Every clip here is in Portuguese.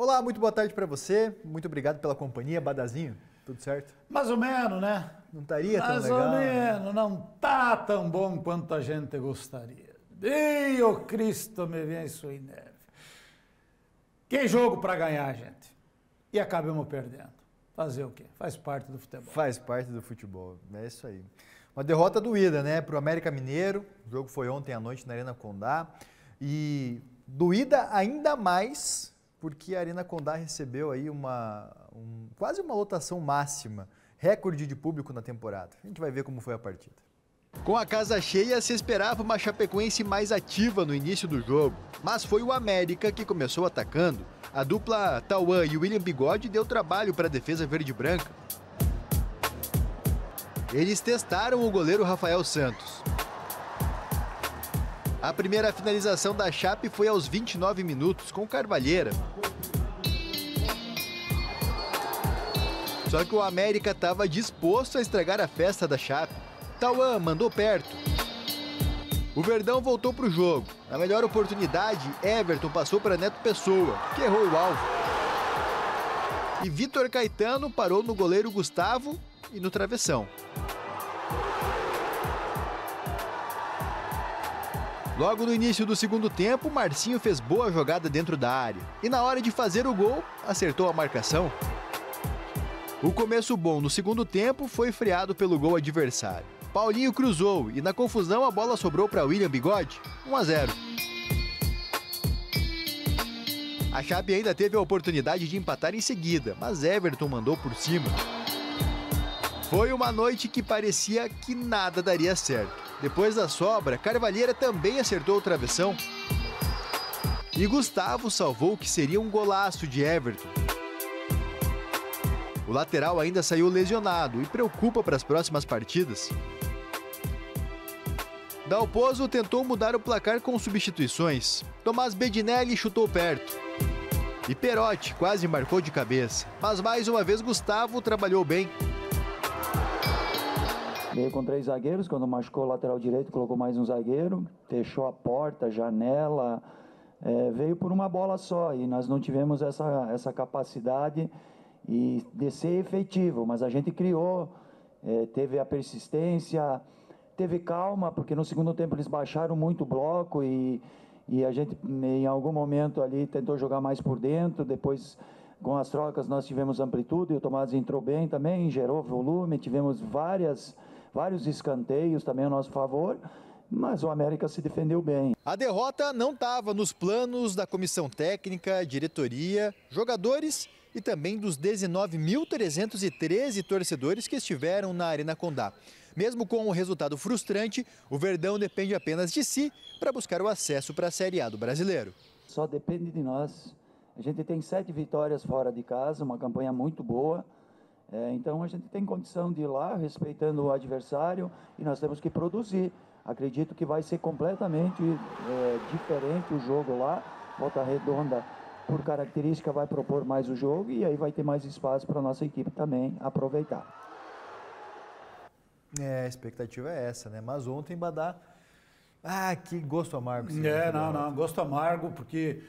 Olá, muito boa tarde para você. Muito obrigado pela companhia, Badazinho. Tudo certo? Mais ou menos, né? Não estaria tão legal? Mais ou menos, não tá tão bom quanto a gente gostaria. Dio Cristo me vem sua neve. Que jogo para ganhar, gente. E acabamos perdendo. Fazer o quê? Faz parte do futebol. Faz parte do futebol, é isso aí. Uma derrota doída, né, para o América Mineiro. O jogo foi ontem à noite na Arena Condá. E doída ainda mais porque a Arena Condá recebeu aí quase uma lotação máxima, recorde de público na temporada. A gente vai ver como foi a partida. Com a casa cheia, se esperava uma Chapecoense mais ativa no início do jogo, mas foi o América que começou atacando. A dupla Tauan e William Bigode deu trabalho para a defesa verde-branca. Eles testaram o goleiro Rafael Santos. A primeira finalização da Chape foi aos 29 minutos, com Carvalheira. Só que o América estava disposto a estragar a festa da Chape. Tauan mandou perto. O Verdão voltou para o jogo. Na melhor oportunidade, Everton passou para Neto Pessoa, que errou o alvo. E Vitor Caetano parou no goleiro Gustavo e no travessão. Logo no início do segundo tempo, Marcinho fez boa jogada dentro da área. E na hora de fazer o gol, acertou a marcação. O começo bom no segundo tempo foi freado pelo gol adversário. Paulinho cruzou e na confusão a bola sobrou para William Bigode, 1-0. A Chape ainda teve a oportunidade de empatar em seguida, mas Everton mandou por cima. Foi uma noite que parecia que nada daria certo. Depois da sobra, Carvalheira também acertou o travessão. E Gustavo salvou o que seria um golaço de Everton. O lateral ainda saiu lesionado e preocupa para as próximas partidas. Dalpozo tentou mudar o placar com substituições. Tomás Bedinelli chutou perto. E Perotti quase marcou de cabeça. Mas mais uma vez Gustavo trabalhou bem. Veio com 3 zagueiros, quando machucou o lateral direito, colocou mais um zagueiro, fechou a porta, janela, veio por uma bola só e nós não tivemos essa capacidade de ser efetivo, mas a gente criou, teve a persistência, teve calma, porque no segundo tempo eles baixaram muito o bloco e a gente em algum momento ali tentou jogar mais por dentro, depois com as trocas nós tivemos amplitude, o Tomás entrou bem também, gerou volume, tivemos vários escanteios também a nosso favor, mas o América se defendeu bem. A derrota não estava nos planos da comissão técnica, diretoria, jogadores e também dos 19.313 torcedores que estiveram na Arena Condá. Mesmo com o resultado frustrante, o Verdão depende apenas de si para buscar o acesso para a Série A do Brasileiro. Só depende de nós. A gente tem 7 vitórias fora de casa, uma campanha muito boa. Então a gente tem condição de ir lá, respeitando o adversário, e nós temos que produzir. Acredito que vai ser completamente diferente o jogo lá. Volta Redonda, por característica, vai propor mais o jogo e aí vai ter mais espaço para a nossa equipe também aproveitar. A expectativa é essa, né? Mas ontem, Badá, que gosto amargo. Gosto amargo, porque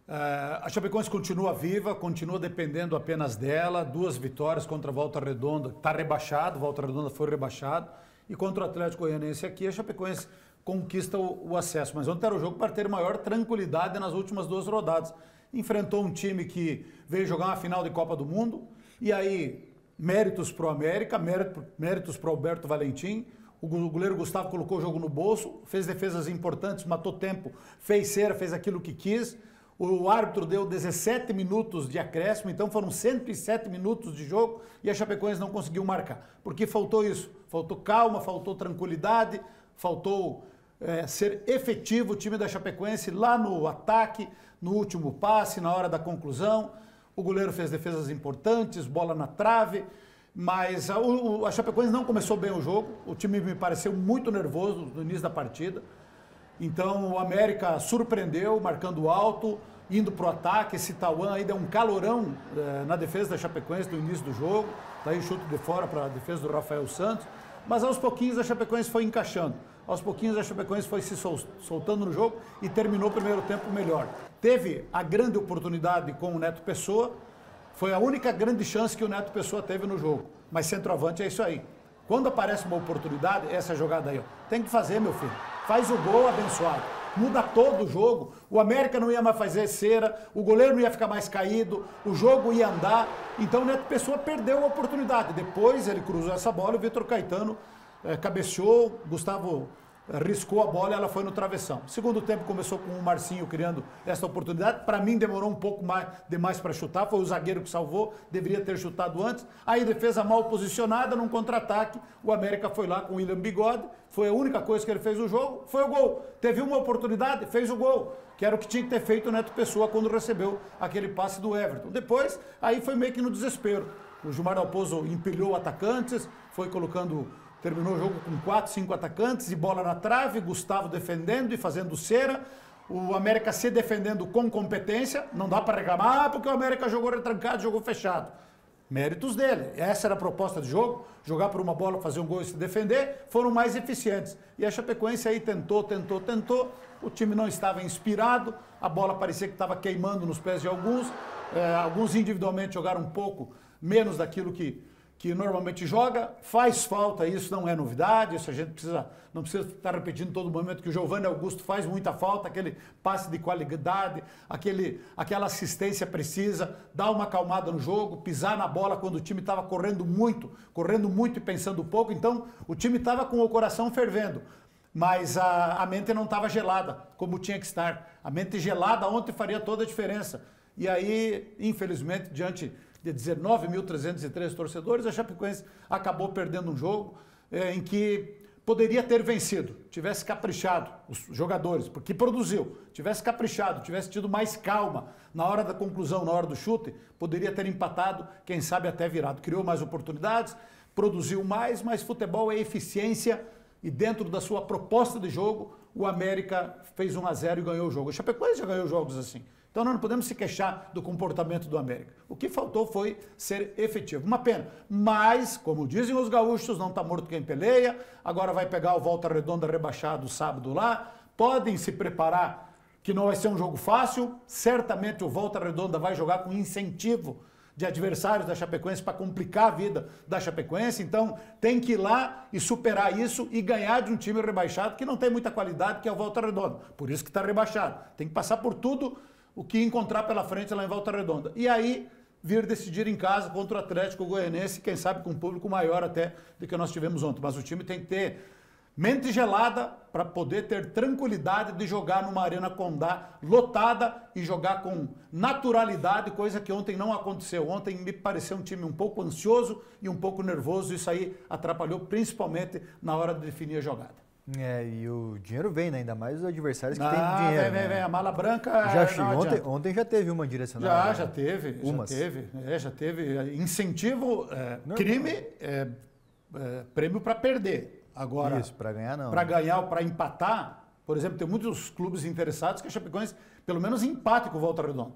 a Chapecoense continua viva, continua dependendo apenas dela. 2 vitórias contra a Volta Redonda, está rebaixado, Volta Redonda foi rebaixado. E contra o Atlético Goianiense aqui, a Chapecoense conquista o acesso. Mas ontem era o jogo para ter maior tranquilidade nas últimas 2 rodadas. Enfrentou um time que veio jogar uma final de Copa do Mundo, e aí méritos para o América, méritos para o Alberto Valentim. O goleiro Gustavo colocou o jogo no bolso, fez defesas importantes, matou tempo, fez cera, fez aquilo que quis. O árbitro deu 17 minutos de acréscimo, então foram 107 minutos de jogo e a Chapecoense não conseguiu marcar. Porque faltou isso, faltou calma, faltou tranquilidade, faltou ser efetivo o time da Chapecoense lá no ataque, no último passe, na hora da conclusão. O goleiro fez defesas importantes, bola na trave, mas a Chapecoense não começou bem o jogo. O time me pareceu muito nervoso no início da partida. Então o América surpreendeu, marcando alto, indo para o ataque. Esse Tauan aí deu um calorão na defesa da Chapecoense no início do jogo. Daí o chute de fora para a defesa do Rafael Santos. Mas aos pouquinhos a Chapecoense foi encaixando. Aos pouquinhos a Chapecoense foi se soltando no jogo e terminou o primeiro tempo melhor. Teve a grande oportunidade com o Neto Pessoa, foi a única grande chance que o Neto Pessoa teve no jogo. Mas centroavante é isso aí. Quando aparece uma oportunidade, essa jogada aí, ó, tem que fazer, meu filho. Faz o gol, abençoado. Muda todo o jogo. O América não ia mais fazer cera, o goleiro não ia ficar mais caído, o jogo ia andar. Então o Neto Pessoa perdeu a oportunidade. Depois ele cruzou essa bola e o Vitor Caetano cabeceou, Gustavo riscou a bola e ela foi no travessão. Segundo tempo começou com o Marcinho criando essa oportunidade. Para mim demorou um pouco demais para chutar, foi o zagueiro que salvou, deveria ter chutado antes. Aí defesa mal posicionada, num contra-ataque, o América foi lá com o William Bigode, foi a única coisa que ele fez no jogo, foi o gol. Teve uma oportunidade, fez o gol, que era o que tinha que ter feito o Neto Pessoa quando recebeu aquele passe do Everton. Depois, aí foi meio que no desespero. O Gilmar Dalpozo empilhou atacantes, foi colocando... Terminou o jogo com 4, 5 atacantes e bola na trave, Gustavo defendendo e fazendo cera, o América se defendendo com competência, não dá para reclamar porque o América jogou retrancado, jogou fechado. Méritos dele, essa era a proposta de jogo, jogar por uma bola, fazer um gol e se defender, foram mais eficientes. E a Chapecoense aí tentou, o time não estava inspirado, a bola parecia que estava queimando nos pés de alguns, alguns individualmente jogaram um pouco menos daquilo que normalmente joga, faz falta, isso não é novidade, isso a gente não precisa estar repetindo todo momento que o Giovanni Augusto faz muita falta, aquele passe de qualidade, aquela assistência precisa, dar uma acalmada no jogo, pisar na bola quando o time estava correndo muito e pensando pouco, então o time estava com o coração fervendo, mas a mente não estava gelada, como tinha que estar. A mente gelada ontem faria toda a diferença. E aí, infelizmente, diante de 19.303 torcedores, a Chapecoense acabou perdendo um jogo em que poderia ter vencido, tivesse caprichado, os jogadores, porque produziu, tivesse caprichado, tivesse tido mais calma na hora da conclusão, na hora do chute, poderia ter empatado, quem sabe até virado. Criou mais oportunidades, produziu mais, mas futebol é eficiência e dentro da sua proposta de jogo, o América fez 1-0 e ganhou o jogo. A Chapecoense já ganhou jogos assim. Então nós não podemos se queixar do comportamento do América. O que faltou foi ser efetivo. Uma pena. Mas, como dizem os gaúchos, não está morto quem peleia. Agora vai pegar o Volta Redonda rebaixado sábado lá. Podem se preparar que não vai ser um jogo fácil. Certamente o Volta Redonda vai jogar com incentivo de adversários da Chapecoense para complicar a vida da Chapecoense. Então tem que ir lá e superar isso e ganhar de um time rebaixado que não tem muita qualidade, que é o Volta Redonda. Por isso que está rebaixado. Tem que passar por tudo o que encontrar pela frente lá em Volta Redonda. E aí, vir decidir em casa contra o Atlético Goianiense, quem sabe com um público maior até do que nós tivemos ontem. Mas o time tem que ter mente gelada para poder ter tranquilidade de jogar numa Arena Condá lotada e jogar com naturalidade, coisa que ontem não aconteceu. Ontem me pareceu um time um pouco ansioso e um pouco nervoso. Isso aí atrapalhou principalmente na hora de definir a jogada. E o dinheiro vem, né? Ainda mais os adversários que têm dinheiro. Vem. A mala branca ontem já teve uma direcionada. Já teve. Já teve. Incentivo, crime, prêmio para perder. Agora, isso, para ganhar não. Para ganhar ou para empatar, por exemplo, tem muitos clubes interessados que a Chapecoense pelo menos empate com o Volta Redonda.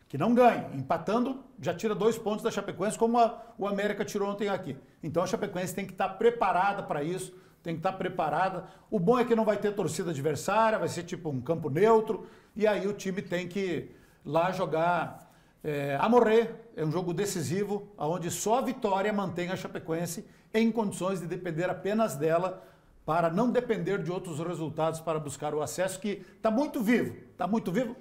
Que não ganha. Empatando, já tira 2 pontos da Chapecoense, como o América tirou ontem aqui. Então a Chapecoense tem que estar preparada para isso. Tem que estar preparada. O bom é que não vai ter torcida adversária, vai ser tipo um campo neutro, e aí o time tem que lá jogar a morrer. É um jogo decisivo, onde só a vitória mantém a Chapecoense em condições de depender apenas dela, para não depender de outros resultados para buscar o acesso, que está muito vivo,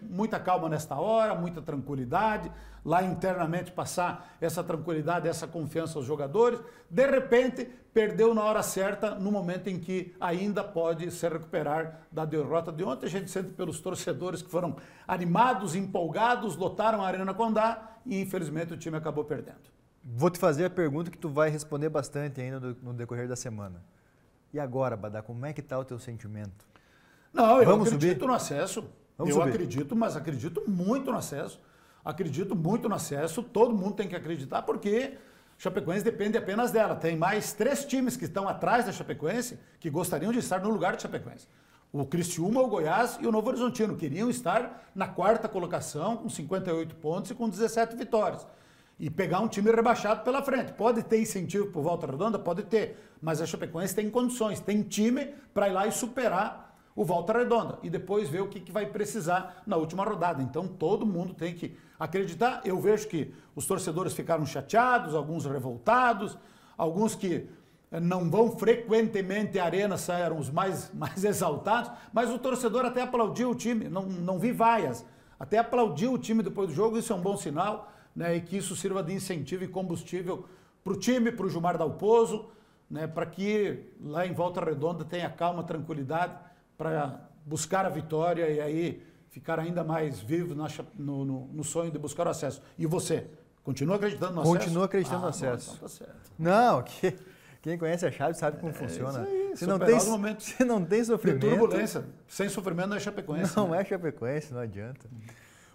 muita calma nesta hora, muita tranquilidade, lá internamente passar essa tranquilidade, essa confiança aos jogadores, de repente perdeu na hora certa, no momento em que ainda pode se recuperar da derrota de ontem. A gente sente pelos torcedores que foram animados, empolgados, lotaram a Arena Condá e infelizmente o time acabou perdendo. Vou te fazer a pergunta que tu vai responder bastante ainda no decorrer da semana. E agora, Badá, como é que está o teu sentimento? Não, eu acredito no acesso. Eu acredito, mas acredito muito no acesso. Acredito muito no acesso. Todo mundo tem que acreditar, porque Chapecoense depende apenas dela. Tem mais 3 times que estão atrás da Chapecoense que gostariam de estar no lugar de Chapecoense. O Criciúma, o Goiás e o Novo Horizontino queriam estar na 4ª colocação com 58 pontos e com 17 vitórias. e pegar um time rebaixado pela frente. Pode ter incentivo por Volta Redonda? Pode ter, mas a Chapecoense tem condições, tem time para ir lá e superar o Volta Redonda e depois ver o que vai precisar na última rodada. Então todo mundo tem que acreditar. Eu vejo que os torcedores ficaram chateados, alguns revoltados, alguns que não vão frequentemente à arena, eram os mais exaltados, mas o torcedor até aplaudiu o time, não vi vaias, até aplaudiu o time depois do jogo, isso é um bom sinal, né, e que isso sirva de incentivo e combustível para o time, para o Gilmar Dalpozo, né, para que lá em Volta Redonda tenha calma, tranquilidade, para buscar a vitória e aí ficar ainda mais vivo no sonho de buscar o acesso. E você, continua acreditando no acesso? Continua acreditando no acesso. Então tá certo. Não, quem conhece a chave sabe como funciona. Isso aí, se não tem sofrimento... De turbulência. Sem sofrimento não é Chapecoense. Não, né? É Chapecoense, não adianta.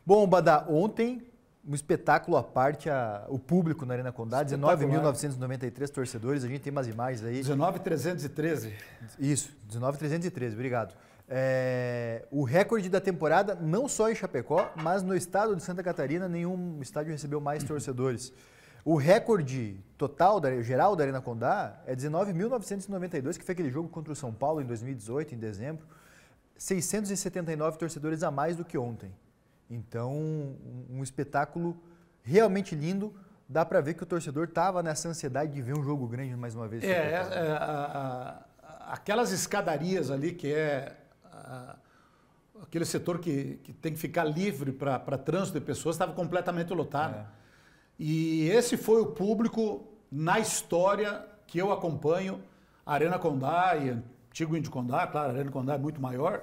Bom, Badá, ontem um espetáculo à parte, o público na Arena Condá, 19.993 torcedores, a gente tem umas imagens aí. 19.313. Isso, 19.313, obrigado. O recorde da temporada, não só em Chapecó, mas no estado de Santa Catarina, nenhum estádio recebeu mais torcedores. O recorde total, geral da Arena Condá é 19.992, que foi aquele jogo contra o São Paulo em 2018, em dezembro. 679 torcedores a mais do que ontem. Então, um espetáculo realmente lindo. Dá para ver que o torcedor estava nessa ansiedade de ver um jogo grande mais uma vez. Aquelas escadarias ali, que aquele setor que tem que ficar livre para trânsito de pessoas, estava completamente lotado. E esse foi o público na história que eu acompanho, a Arena Condá e antigo Indy Condá, claro, a Arena Condá é muito maior,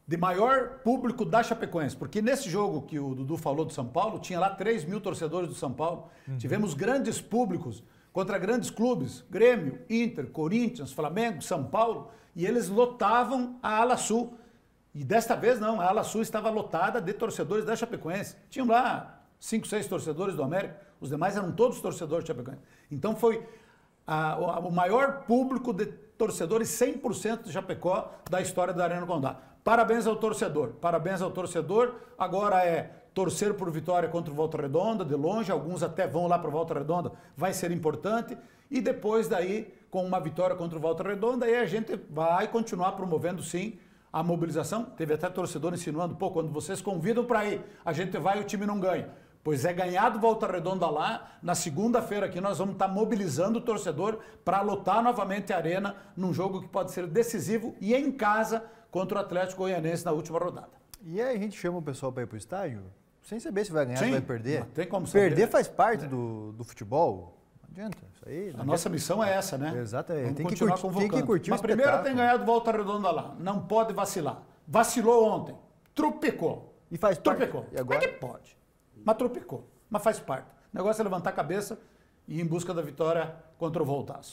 de maior público da Chapecoense, porque nesse jogo que o Dudu falou do São Paulo, tinha lá 3 mil torcedores do São Paulo, tivemos grandes públicos contra grandes clubes, Grêmio, Inter, Corinthians, Flamengo, São Paulo, e eles lotavam a ala sul. E desta vez não, a ala sul estava lotada de torcedores da Chapecoense. Tinham lá 5, 6 torcedores do América, os demais eram todos torcedores de Chapecoense. Então foi o maior público de torcedores 100% de Chapecó da história da Arena Condá. Parabéns ao torcedor, parabéns ao torcedor. Agora é torcer por vitória contra o Volta Redonda, de longe, alguns até vão lá para o Volta Redonda, vai ser importante. E depois daí, com uma vitória contra o Volta Redonda, aí a gente vai continuar promovendo sim a mobilização. Teve até torcedor insinuando, pô, quando vocês convidam para ir, a gente vai e o time não ganha. Pois é ganhado Volta Redonda lá, na segunda-feira aqui nós vamos estar mobilizando o torcedor para lotar novamente a arena num jogo que pode ser decisivo e em casa contra o Atlético Goianense na última rodada. E aí a gente chama o pessoal para ir para o estádio sem saber se vai ganhar ou vai perder. Não tem como saber. Perder faz parte do futebol. Não adianta. Isso aí, a nossa missão é essa, né? Exatamente. Tem que curtir o Mas primeiro tem ganhado Volta Redonda lá. Não pode vacilar. Vacilou ontem. Tropicou. E faz parte. Tropicou. E agora? É que pode. Mas tropicou. Mas faz parte. O negócio é levantar a cabeça e ir em busca da vitória contra o Voltaço.